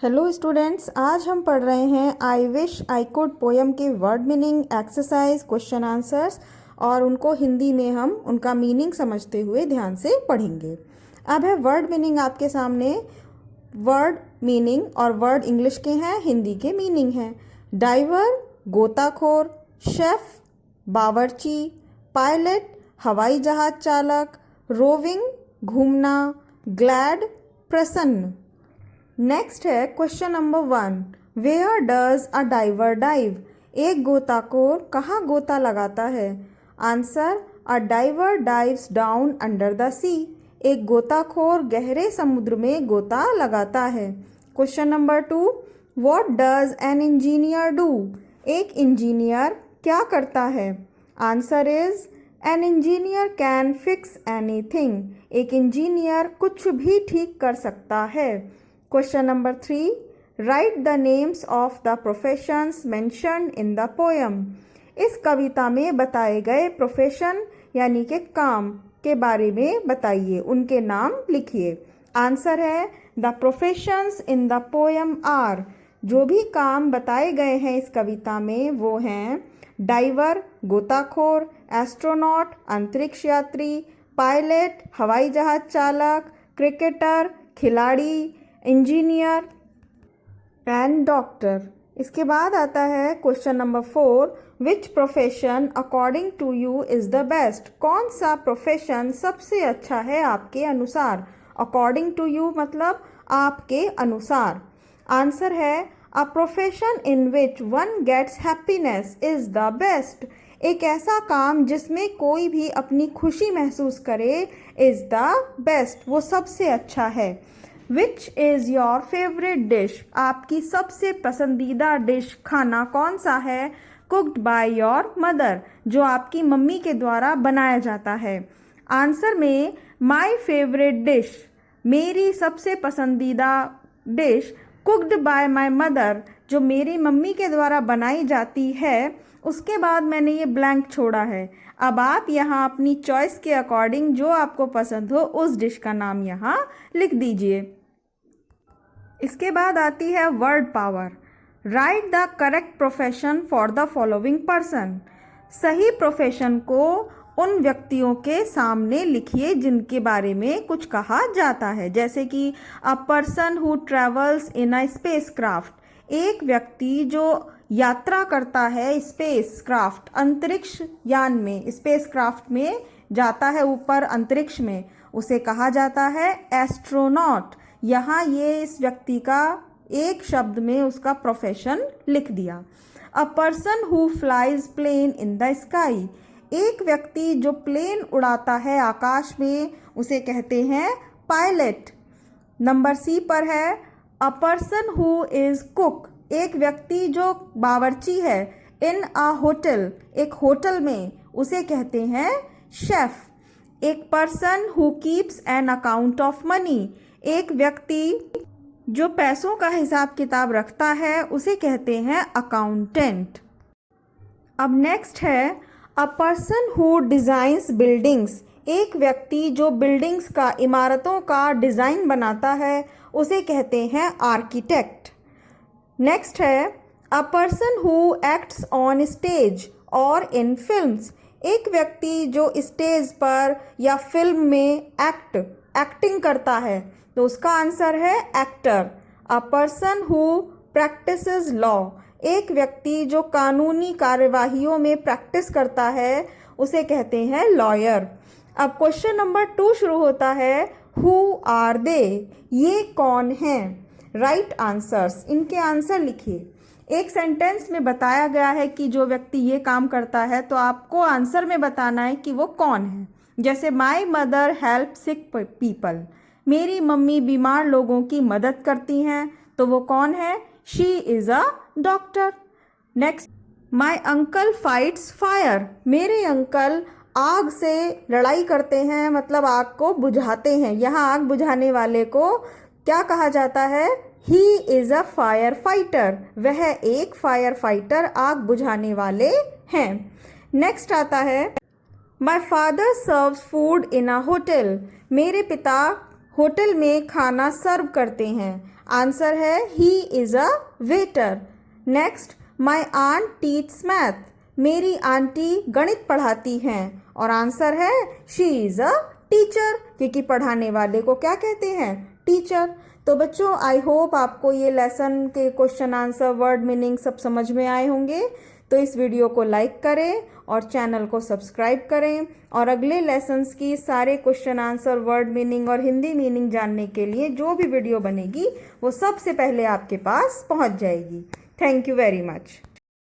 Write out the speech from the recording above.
Hello students, आज हम पढ़ रहे हैं I wish I could poem के word meaning exercise question answers और उनको हिंदी में हम उनका मीनिंग समझते हुए ध्यान से पढ़ेंगे। अब है वर्ड मीनिंग आपके सामने। वर्ड मीनिंग और वर्ड इंग्लिश के हैं, हिंदी के मीनिंग हैं। डाइवर गोताखोर, शेफ बावर्ची, पायलट हवाई जहाज चालक, रोविंग घूमना, ग्लैड प्रसन्न। नेक्स्ट है question number 1, where does a diver dive? एक गोताखोर कहाँ गोता लगाता है? Answer, a diver dives down under the sea. एक गोताखोर गहरे समुद्र में गोता लगाता है। Question number 2, what does an engineer do? एक इंजीनियर क्या करता है? Answer is, an engineer can fix anything. एक इंजीनियर कुछ भी ठीक कर सकता है। Question number 3, write the names of the professions mentioned in the poem. इस कविता में बताए गए प्रोफेशन यानी कि काम के बारे में बताइए, उनके नाम लिखिए। आंसर है, the professions in the poem are. जो भी काम बताए गए हैं इस कविता में वो हैं डाइवर गोताखोर, एस्ट्रोनॉट अंतरिक्ष यात्री, पायलट हवाई जहाज चालक, क्रिकेटर खिलाड़ी, इंजीनियर एंड डॉक्टर। इसके बाद आता है question number 4, which profession according to you is the best? कौन सा प्रोफेशन सबसे अच्छा है आपके अनुसार? अकॉर्डिंग टू यू मतलब आपके अनुसार। आंसर है, a profession in which one gets happiness is the best. एक ऐसा काम जिसमें कोई भी अपनी खुशी महसूस करे इज द बेस्ट, वो सबसे अच्छा है। Which is your favourite dish? आपकी सबसे पसंदीदा डिश खाना कौन सा है? कुक्ड बाय योर मदर, जो आपकी मम्मी के द्वारा बनाया जाता है। आंसर में माई फेवरेट डिश, मेरी सबसे पसंदीदा dish cooked bye my mother, जो मेरी मम्मी के द्वारा बनाई जाती है। उसके बाद मैंने ये ब्लैंक छोड़ा है। अब आप यहाँ अपनी चॉइस के अकॉर्डिंग जो आपको पसंद हो उस डिश का नाम यहाँ लिख दीजिए। इसके बाद आती है word power. Right the correct profession for the following person. सही प्रोफेशन को उन व्यक्तियों के सामने लिखिए जिनके बारे में कुछ कहा जाता है, जैसे कि अ person who travels in a space craft, एक व्यक्ति जो यात्रा करता है स्पेस क्राफ्ट अंतरिक्ष यान में, स्पेस क्राफ्ट में जाता है ऊपर अंतरिक्ष में, उसे कहा जाता है एस्ट्रोनॉट। यहाँ ये इस व्यक्ति का एक शब्द में उसका प्रोफेशन लिख दिया। A person who flies plane in the sky, एक व्यक्ति जो प्लेन उड़ाता है आकाश में उसे कहते हैं पायलट। नंबर सी पर है, अ पर्सन हु इज कुक, एक व्यक्ति जो बावर्ची है। इन अ होटल, एक होटल में, उसे कहते हैं शेफ। एक person who keeps an account of money, एक व्यक्ति जो पैसों का हिसाब किताब रखता है उसे कहते हैं अकाउंटेंट। अब नेक्स्ट है, अ पर्सन हु डिज़ाइंस बिल्डिंग्स, एक व्यक्ति जो बिल्डिंग्स का, इमारतों का डिज़ाइन बनाता है उसे कहते हैं आर्किटेक्ट। नेक्स्ट है, अ person who acts on stage और इन फिल्म्स, एक व्यक्ति जो स्टेज पर या फिल्म में एक्टिंग करता है तो उसका आंसर है actor. A person who practices law, एक व्यक्ति जो कानूनी कार्यवाहियों में प्रैक्टिस करता है उसे कहते हैं लॉयर। अब क्वेश्चन नंबर 2 शुरू होता है, हु आर दे, ये कौन हैं? राइट आंसर्स, इनके आंसर लिखिए। एक सेंटेंस में बताया गया है कि जो व्यक्ति ये काम करता है तो आपको आंसर में बताना है कि वो कौन है। जैसे my mother help sick people, मेरी मम्मी बीमार लोगों की मदद करती हैं, तो वो कौन है? She is a doctor. Next, my uncle fights fire, मेरे अंकल आग से लड़ाई करते हैं, मतलब आग को बुझाते हैं। यहाँ आग बुझाने वाले को क्या कहा जाता है? He is a fire fighter, वह एक फायर फाइटर, आग बुझाने वाले हैं। नेक्स्ट आता है, my father serves food in a hotel, मेरे पिता होटल में खाना सर्व करते हैं। आंसर है he is a waiter. Next, my aunt teach math, मेरी आंटी गणित पढ़ाती हैं, और आंसर है शी इज़ अ टीचर, क्योंकि पढ़ाने वाले को क्या कहते हैं, टीचर। तो बच्चों, आई होप आपको ये लेसन के क्वेश्चन आंसर, वर्ड मीनिंग सब समझ में आए होंगे। तो इस वीडियो को लाइक करें और चैनल को सब्सक्राइब करें, और अगले लेसन्स की सारे क्वेश्चन आंसर, वर्ड मीनिंग और हिंदी मीनिंग जानने के लिए जो भी वीडियो बनेगी वो सबसे पहले आपके पास पहुंच जाएगी। Thank you very much.